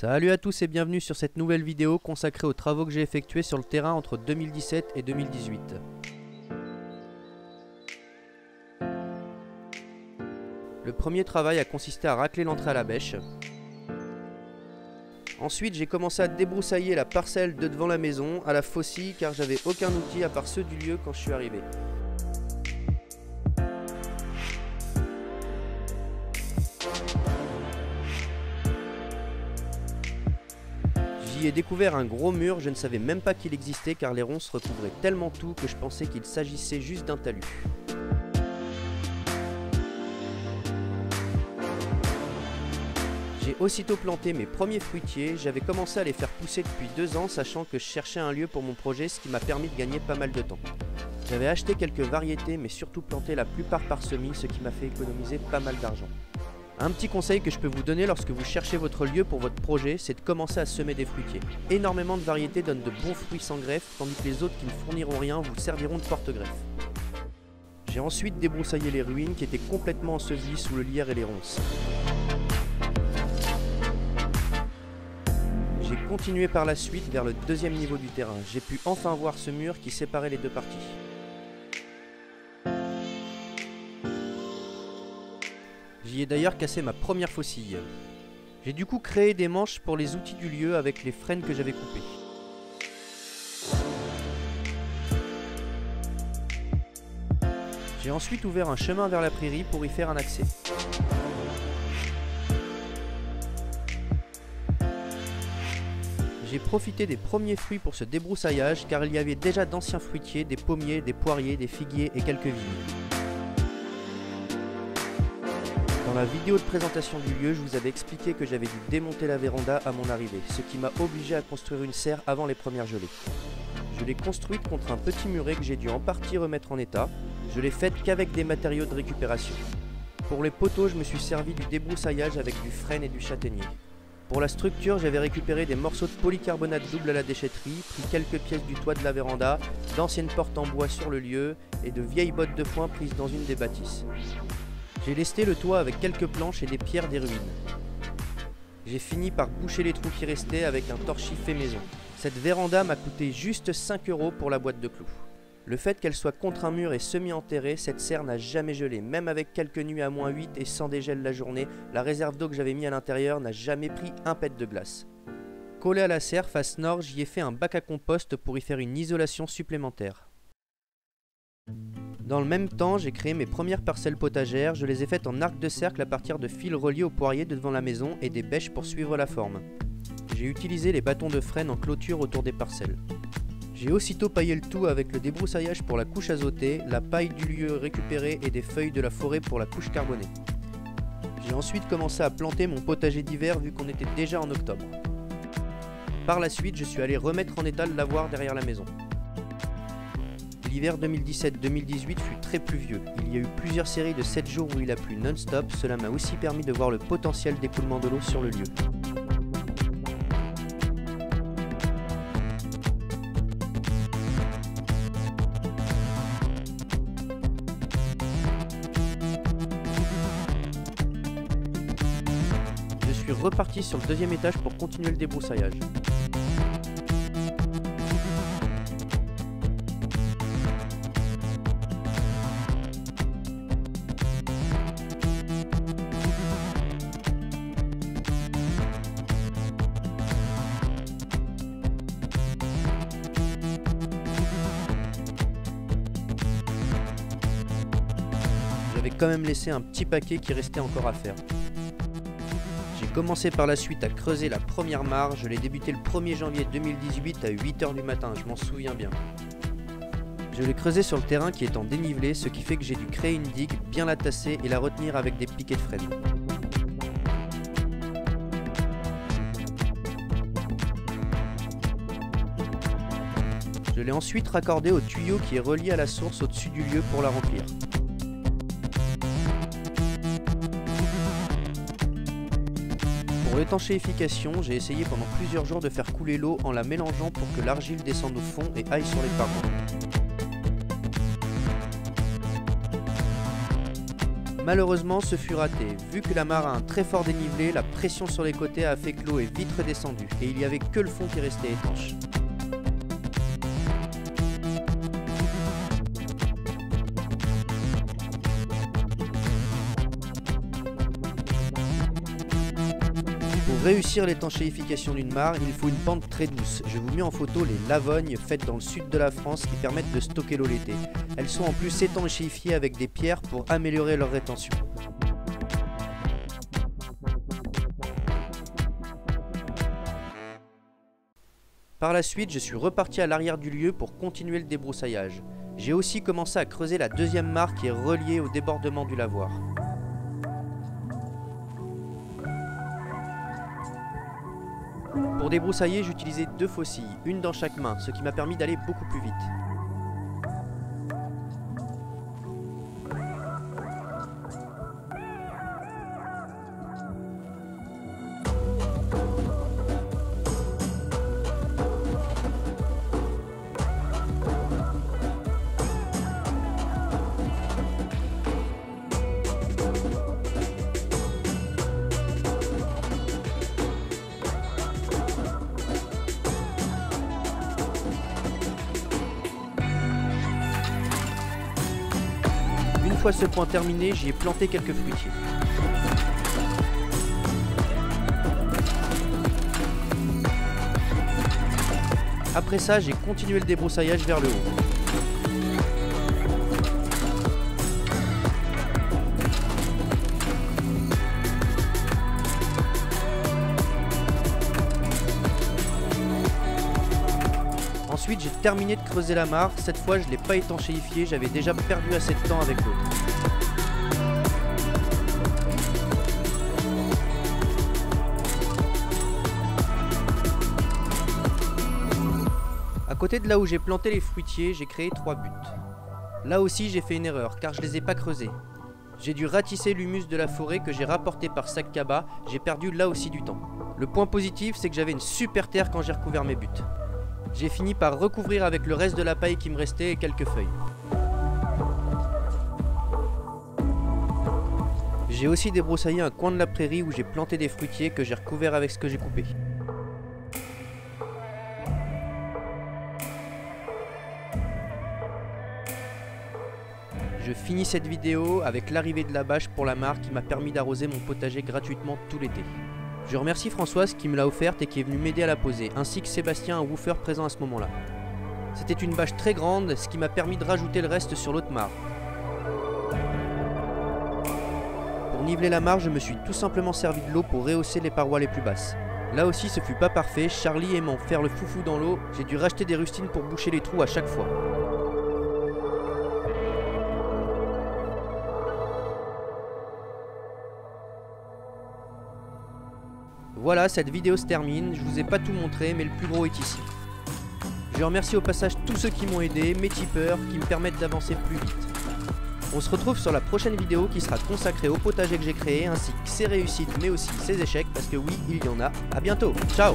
Salut à tous et bienvenue sur cette nouvelle vidéo consacrée aux travaux que j'ai effectués sur le terrain entre 2017 et 2018. Le premier travail a consisté à racler l'entrée à la bêche. Ensuite j'ai commencé à débroussailler la parcelle de devant la maison à la faucille car j'avais aucun outil à part ceux du lieu quand je suis arrivé. J'y ai découvert un gros mur, je ne savais même pas qu'il existait car les ronces recouvraient tellement tout que je pensais qu'il s'agissait juste d'un talus. J'ai aussitôt planté mes premiers fruitiers, j'avais commencé à les faire pousser depuis 2 ans sachant que je cherchais un lieu pour mon projet, ce qui m'a permis de gagner pas mal de temps. J'avais acheté quelques variétés mais surtout planté la plupart par semis, ce qui m'a fait économiser pas mal d'argent. Un petit conseil que je peux vous donner lorsque vous cherchez votre lieu pour votre projet, c'est de commencer à semer des fruitiers. Énormément de variétés donnent de bons fruits sans greffe, tandis que les autres qui ne fourniront rien vous serviront de porte-greffe. J'ai ensuite débroussaillé les ruines qui étaient complètement ensevelies sous le lierre et les ronces. J'ai continué par la suite vers le deuxième niveau du terrain. J'ai pu enfin voir ce mur qui séparait les deux parties. J'y ai d'ailleurs cassé ma première faucille. J'ai du coup créé des manches pour les outils du lieu avec les frênes que j'avais coupées. J'ai ensuite ouvert un chemin vers la prairie pour y faire un accès. J'ai profité des premiers fruits pour ce débroussaillage car il y avait déjà d'anciens fruitiers, des pommiers, des poiriers, des figuiers et quelques vignes. Dans la vidéo de présentation du lieu, je vous avais expliqué que j'avais dû démonter la véranda à mon arrivée, ce qui m'a obligé à construire une serre avant les premières gelées. Je l'ai construite contre un petit muret que j'ai dû en partie remettre en état. Je l'ai faite qu'avec des matériaux de récupération. Pour les poteaux, je me suis servi du débroussaillage avec du frêne et du châtaignier. Pour la structure, j'avais récupéré des morceaux de polycarbonate double à la déchetterie, pris quelques pièces du toit de la véranda, d'anciennes portes en bois sur le lieu et de vieilles bottes de foin prises dans une des bâtisses. J'ai lesté le toit avec quelques planches et des pierres des ruines. J'ai fini par boucher les trous qui restaient avec un torchis fait maison. Cette véranda m'a coûté juste 5 € pour la boîte de clous. Le fait qu'elle soit contre un mur et semi-enterrée, cette serre n'a jamais gelé. Même avec quelques nuits à -8 et sans dégel la journée, la réserve d'eau que j'avais mis à l'intérieur n'a jamais pris un pet de glace. Collé à la serre, face nord, j'y ai fait un bac à compost pour y faire une isolation supplémentaire. Dans le même temps, j'ai créé mes premières parcelles potagères, je les ai faites en arc de cercle à partir de fils reliés au poirier de devant la maison et des bêches pour suivre la forme. J'ai utilisé les bâtons de frêne en clôture autour des parcelles. J'ai aussitôt paillé le tout avec le débroussaillage pour la couche azotée, la paille du lieu récupérée et des feuilles de la forêt pour la couche carbonée. J'ai ensuite commencé à planter mon potager d'hiver vu qu'on était déjà en octobre. Par la suite, je suis allé remettre en état le lavoir derrière la maison. L'hiver 2017-2018 fut très pluvieux. Il y a eu plusieurs séries de 7 jours où il a plu non-stop. Cela m'a aussi permis de voir le potentiel d'écoulement de l'eau sur le lieu. Je suis reparti sur le deuxième étage pour continuer le débroussaillage. J'avais quand même laissé un petit paquet qui restait encore à faire. J'ai commencé par la suite à creuser la première mare, je l'ai débuté le 1er janvier 2018 à 8 h du matin, je m'en souviens bien. Je l'ai creusé sur le terrain qui est en dénivelé, ce qui fait que j'ai dû créer une digue, bien la tasser et la retenir avec des piquets de frêne. Je l'ai ensuite raccordé au tuyau qui est relié à la source au-dessus du lieu pour la remplir. Pour l'étanchéification, j'ai essayé pendant plusieurs jours de faire couler l'eau en la mélangeant pour que l'argile descende au fond et aille sur les parois. Malheureusement, ce fut raté. Vu que la mare a un très fort dénivelé, la pression sur les côtés a fait que l'eau est vite redescendue et il n'y avait que le fond qui restait étanche. Pour réussir l'étanchéification d'une mare, il faut une pente très douce. Je vous mets en photo les lavognes faites dans le sud de la France qui permettent de stocker l'eau l'été. Elles sont en plus étanchéifiées avec des pierres pour améliorer leur rétention. Par la suite, je suis reparti à l'arrière du lieu pour continuer le débroussaillage. J'ai aussi commencé à creuser la deuxième mare qui est reliée au débordement du lavoir. Pour débroussailler, j'utilisais 2 faucilles, une dans chaque main, ce qui m'a permis d'aller beaucoup plus vite. Une fois ce point terminé, j'y ai planté quelques fruitiers. Après ça, j'ai continué le débroussaillage vers le haut. Ensuite, j'ai terminé de creuser la mare. Cette fois, je ne l'ai pas étanchéifiée, j'avais déjà perdu assez de temps avec l'autre. À côté de là où j'ai planté les fruitiers, j'ai créé 3 buttes. Là aussi, j'ai fait une erreur, car je ne les ai pas creusés. J'ai dû ratisser l'humus de la forêt que j'ai rapporté par sac cabas, j'ai perdu là aussi du temps. Le point positif, c'est que j'avais une super terre quand j'ai recouvert mes buttes. J'ai fini par recouvrir avec le reste de la paille qui me restait et quelques feuilles. J'ai aussi débroussaillé un coin de la prairie où j'ai planté des fruitiers que j'ai recouvert avec ce que j'ai coupé. Je finis cette vidéo avec l'arrivée de la bâche pour la mare qui m'a permis d'arroser mon potager gratuitement tout l'été. Je remercie Françoise qui me l'a offerte et qui est venue m'aider à la poser, ainsi que Sébastien, un woofer présent à ce moment-là. C'était une bâche très grande, ce qui m'a permis de rajouter le reste sur l'autre mare. Pour niveler la mare, je me suis tout simplement servi de l'eau pour rehausser les parois les plus basses. Là aussi, ce fut pas parfait, Charlie aimant faire le foufou dans l'eau, j'ai dû racheter des rustines pour boucher les trous à chaque fois. Voilà, cette vidéo se termine, je vous ai pas tout montré, mais le plus gros est ici. Je remercie au passage tous ceux qui m'ont aidé, mes tipeurs, qui me permettent d'avancer plus vite. On se retrouve sur la prochaine vidéo qui sera consacrée au potager que j'ai créé, ainsi que ses réussites, mais aussi ses échecs, parce que oui, il y en a. A bientôt, ciao!